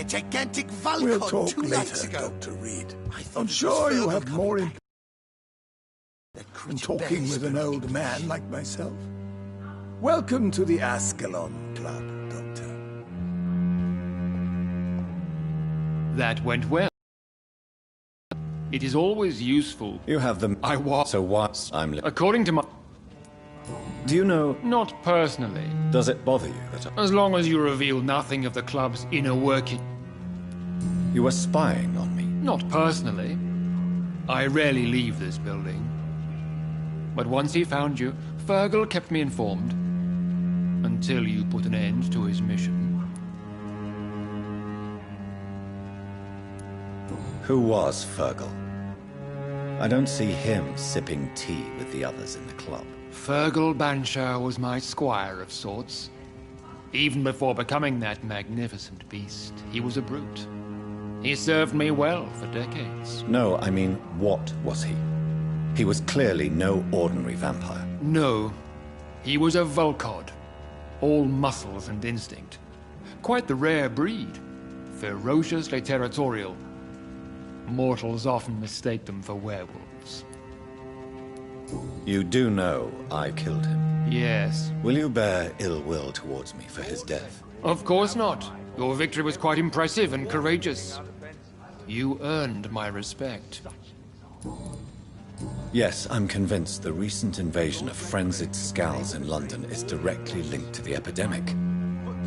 gigantic Vulcan We'll talk 2 nights later, ago. Dr. Reed. I thought I'm it sure was you Fergal have coming more back. in That than creature talking bears with an the old name man of- like myself. Welcome to the Ascalon Club, Doctor. That went well. It is always useful. You have them. I was. So what? According to my... Do you know? Not personally. Does it bother you that As long as you reveal nothing of the club's inner working. you were spying on me? Not personally. I rarely leave this building. But once he found you, Fergal kept me informed. Until you put an end to his mission. Who was Fergal? I don't see him sipping tea with the others in the club. Fergal Banshar was my squire of sorts. Even before becoming that magnificent beast, he was a brute. He served me well for decades. No, I mean, what was he? He was clearly no ordinary vampire. No, he was a Volcod. All muscles and instinct. Quite the rare breed. Ferociously territorial. Mortals often mistake them for werewolves. You do know I killed him. Yes. Will you bear ill will towards me for his death? Of course not. Your victory was quite impressive and courageous. You earned my respect. Yes, I'm convinced the recent invasion of frenzied Scowls in London is directly linked to the epidemic.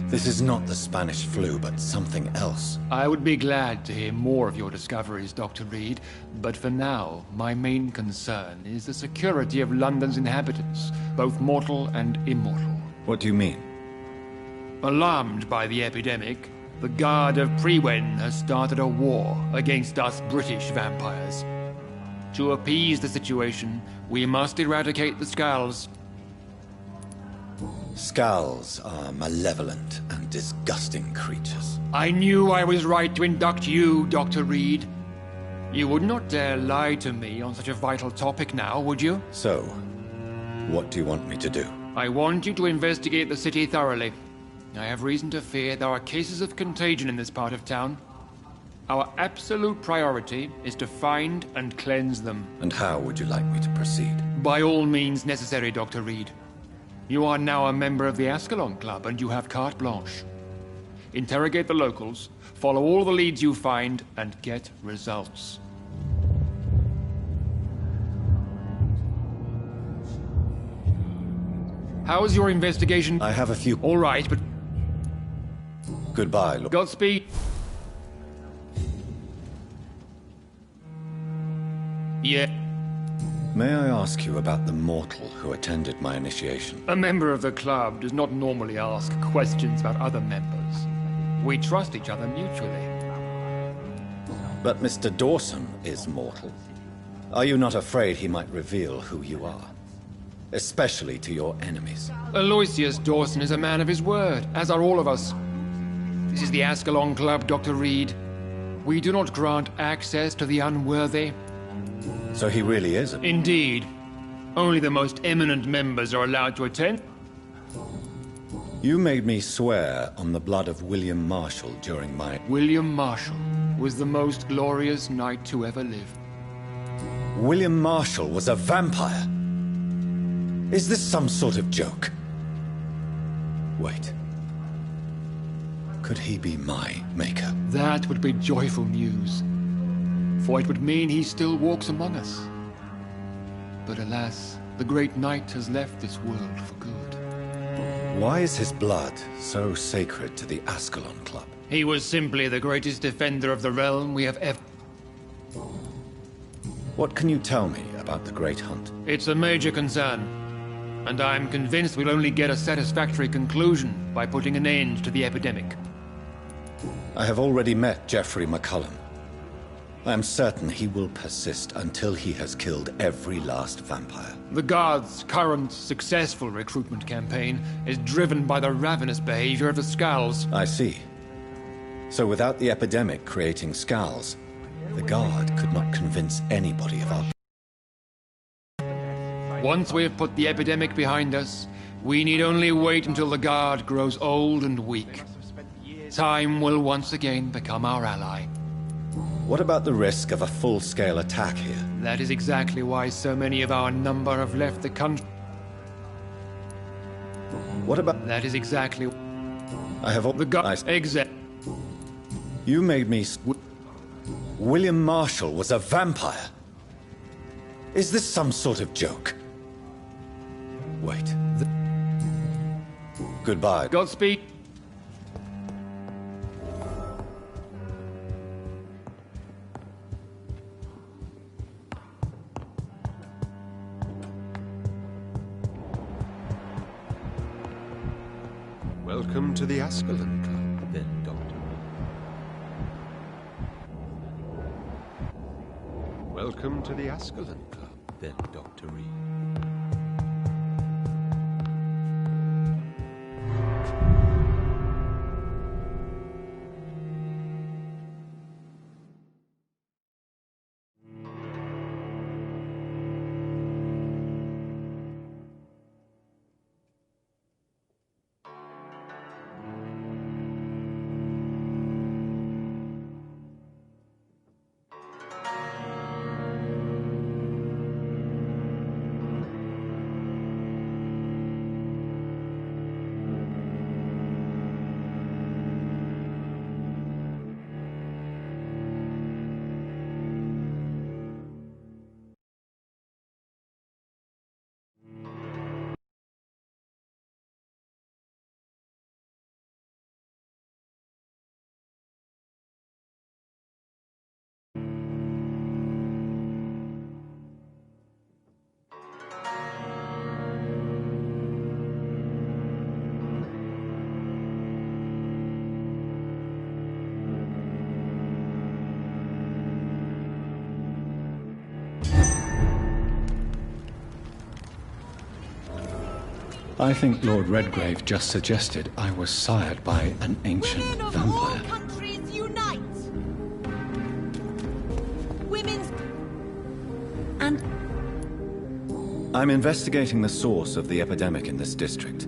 This is not the Spanish flu, but something else. I would be glad to hear more of your discoveries, Dr. Reed, but for now, my main concern is the security of London's inhabitants, both mortal and immortal. What do you mean? Alarmed by the epidemic, the Guard of Prewen has started a war against us British vampires. To appease the situation, we must eradicate the Scowls. Scowls are malevolent and disgusting creatures. I knew I was right to induct you, Dr. Reed. You would not dare lie to me on such a vital topic now, would you? So, what do you want me to do? I want you to investigate the city thoroughly. I have reason to fear there are cases of contagion in this part of town. Our absolute priority is to find and cleanse them. And how would you like me to proceed? By all means necessary, Dr. Reed. You are now a member of the Ascalon Club, and you have carte blanche. Interrogate the locals, follow all the leads you find, and get results. How's your investigation? I have a few... All right, but Goodbye, Lord. Godspeed. Yeah. May I ask you about the mortal who attended my initiation? A member of the club does not normally ask questions about other members. We trust each other mutually. But Mr. Dawson is mortal. Are you not afraid he might reveal who you are? Especially to your enemies. Aloysius Dawson is a man of his word, as are all of us. This is the Ascalon Club, Dr. Reed. We do not grant access to the unworthy. So he really is a... Indeed. Only the most eminent members are allowed to attend. You made me swear on the blood of William Marshall during my... William Marshall was the most glorious knight to ever live. William Marshall was a vampire? Is this some sort of joke? Wait. Could he be my maker? That would be joyful news. For it would mean he still walks among us. But alas, the great knight has left this world for good. Why is his blood so sacred to the Ascalon Club? He was simply the greatest defender of the realm we have ever... What can you tell me about the Great Hunt? It's a major concern. And I'm convinced we'll only get a satisfactory conclusion by putting an end to the epidemic. I have already met Geoffrey McCullum. I am certain he will persist until he has killed every last vampire. The Guard's current successful recruitment campaign is driven by the ravenous behavior of the Scowls. I see. So without the epidemic creating Scowls, the Guard could not convince anybody of our... Once we have put the epidemic behind us, we need only wait until the Guard grows old and weak. Time will once again become our ally. What about the risk of a full-scale attack here? That is exactly why so many of our number have left the country. What about... That is exactly... I have all... The guys... You made me... William Marshall was a vampire. Is this some sort of joke? Wait. Goodbye. Godspeed. Welcome to the Ascalon Club, then, Doctor. Welcome to the Ascalon Club, then, Dr. Reed. I think Lord Redgrave just suggested I was sired by an ancient Women of all vampire. countries unite! Women's... And... I'm investigating the source of the epidemic in this district.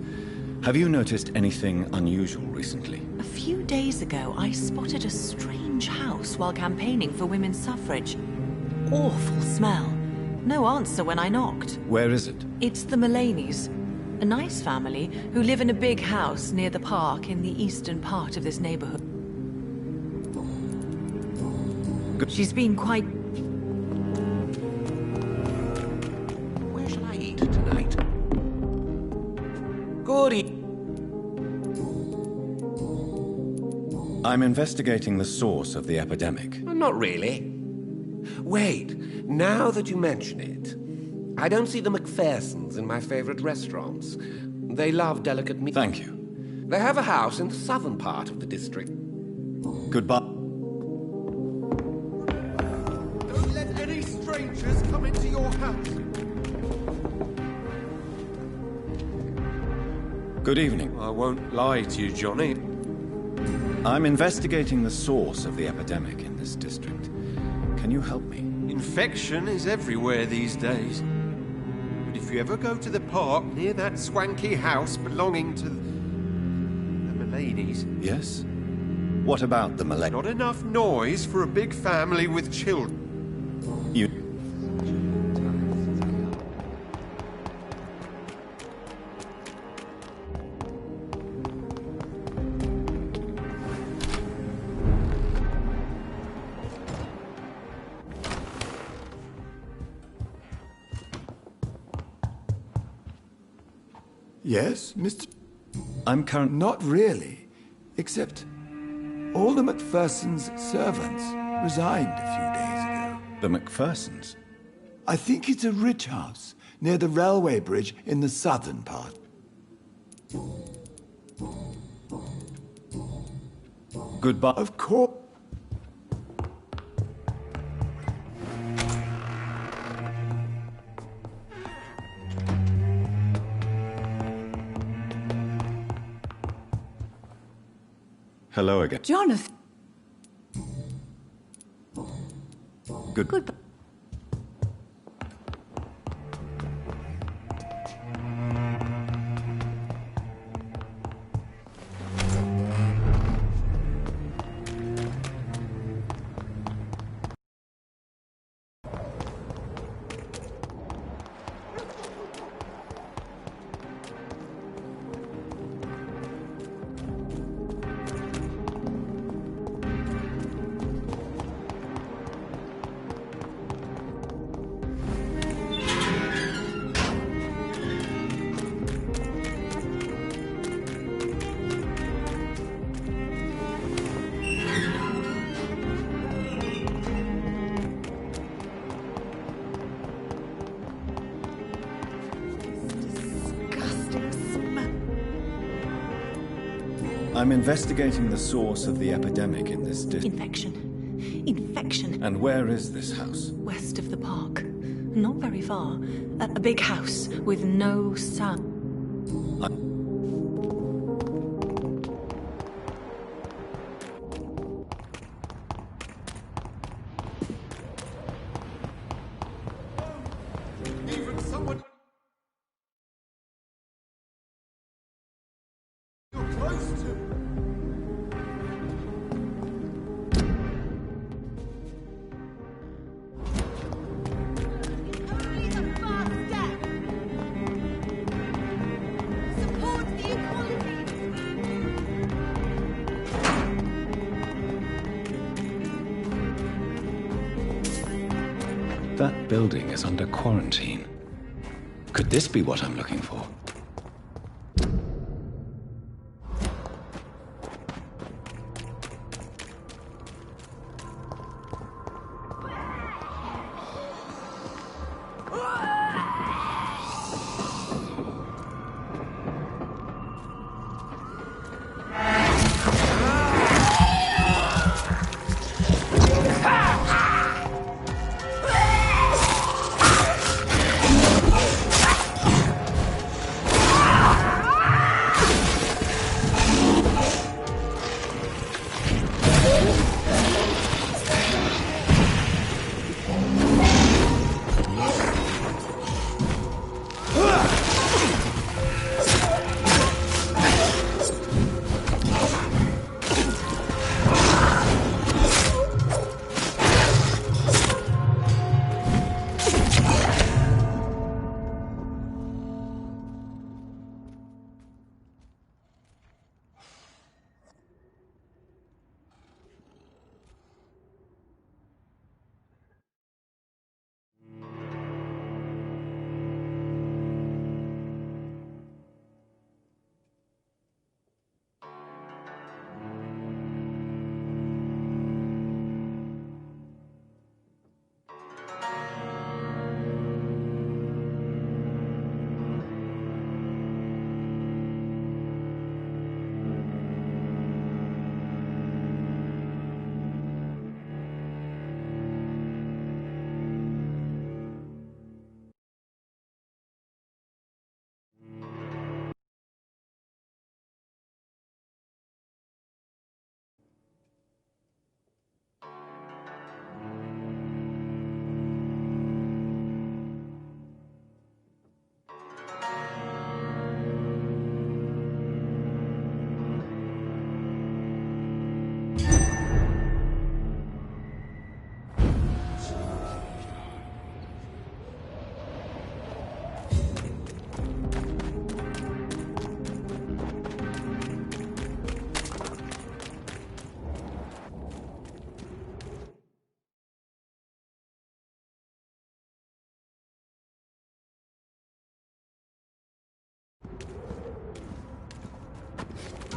Have you noticed anything unusual recently? A few days ago, I spotted a strange house while campaigning for women's suffrage. Awful smell. No answer when I knocked. Where is it? It's the Mullaneys. A nice family who live in a big house near the park in the eastern part of this neighborhood. She's been quite... Where shall I eat tonight? Goody. I'm investigating the source of the epidemic. Not really. Wait, now that you mention it, I don't see the McPhersons in my favorite restaurants. They love delicate meat. Thank you. They have a house in the southern part of the district. Goodbye. Don't let any strangers come into your house. Good evening. I won't lie to you, Johnny. I'm investigating the source of the epidemic in this district. Can you help me? Infection is everywhere these days. But if you ever go to the park near that swanky house belonging to the Mullaneys, Yes? What about the Malay? not enough noise for a big family with children. You... Yes, Mr. I'm currently... Not really. Except all the McPhersons' servants resigned a few days ago. The McPhersons? I think it's a rich house near the railway bridge in the southern part. Goodbye. Of course. Hello again. Jonathan! Goodbye. I'm investigating the source of the epidemic in this district. Infection. Infection. And where is this house? West of the park. Not very far. A big house with no sound. Even someone... You're close to... Only the first step. Support the equality. That building is under quarantine. Could this be what I'm looking for?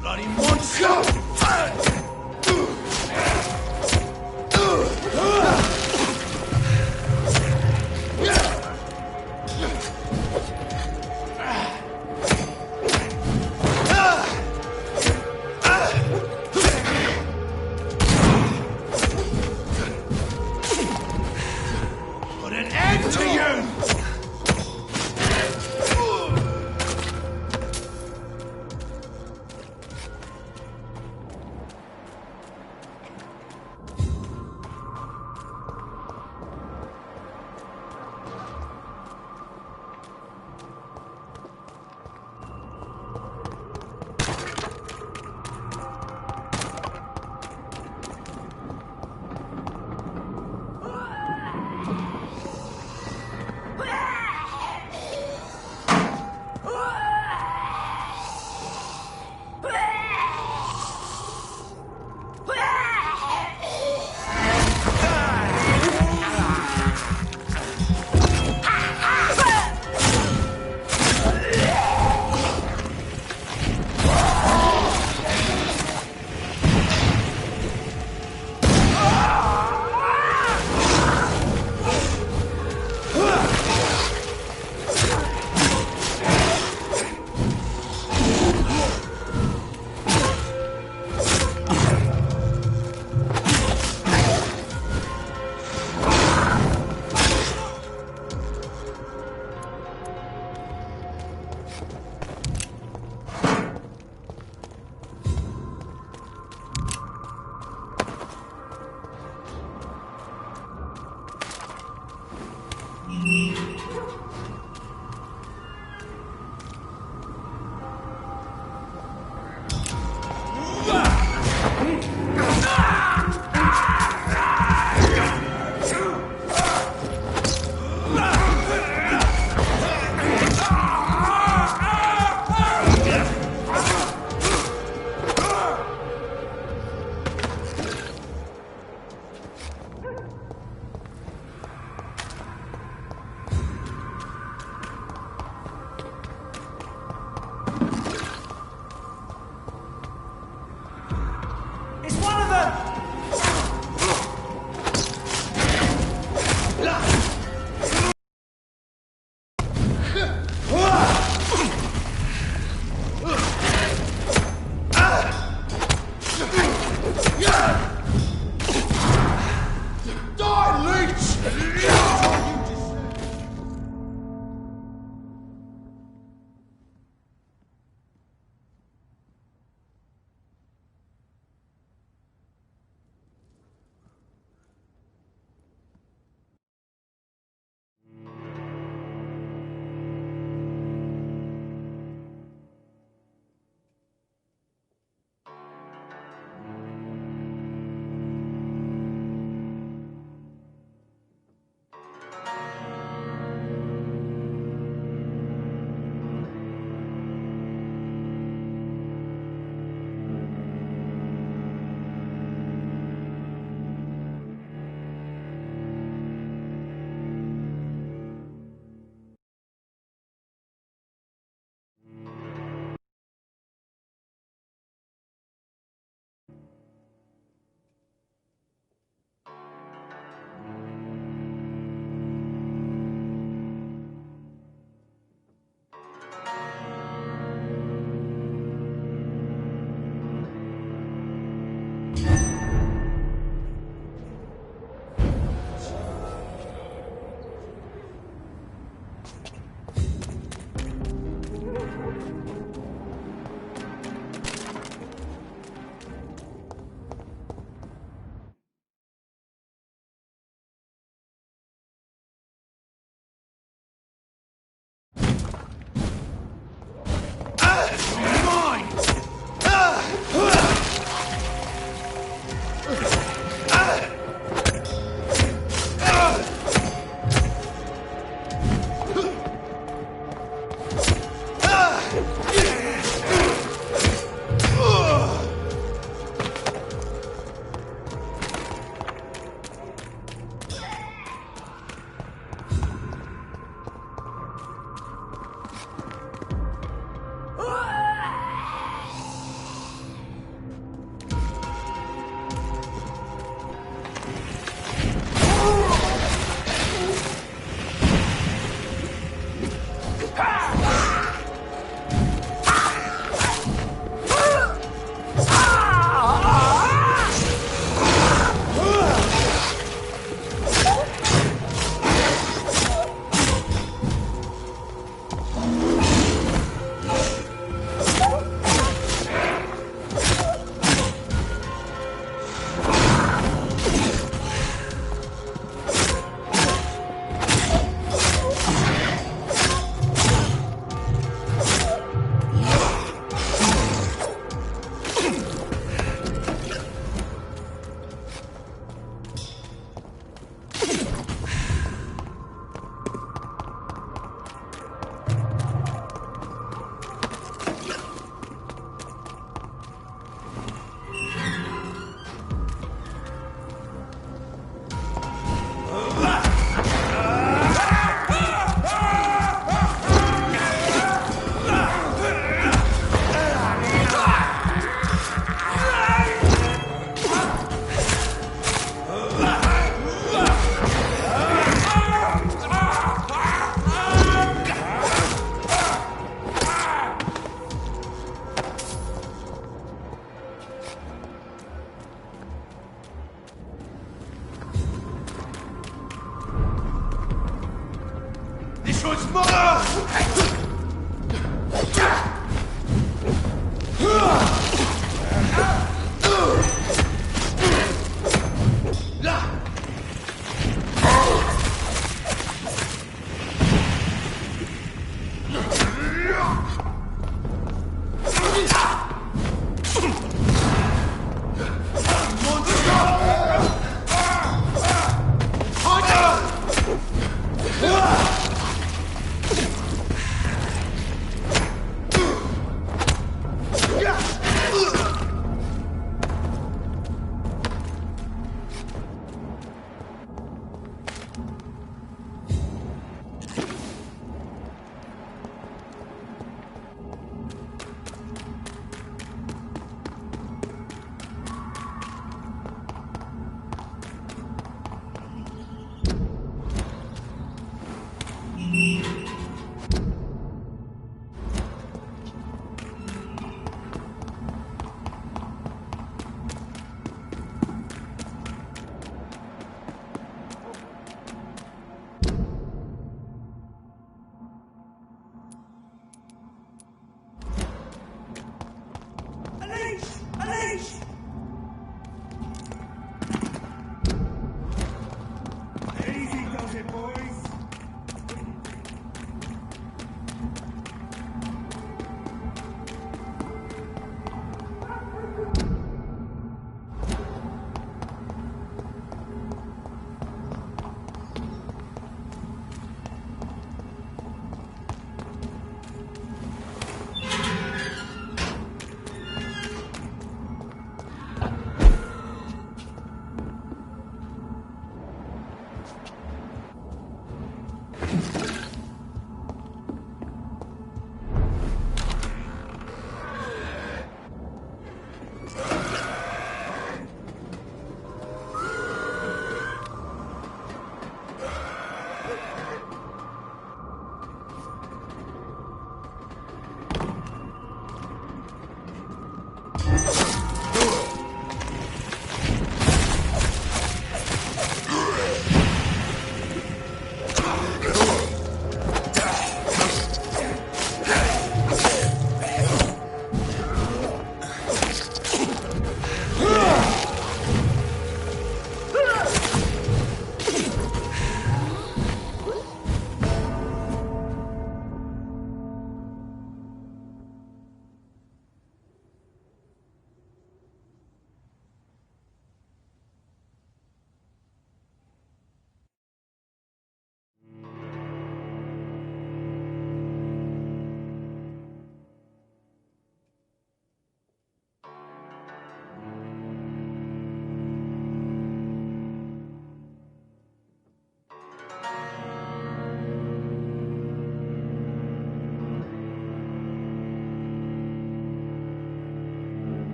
Bloody monster! Put an end to you!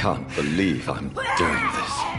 can't believe I'm doing this.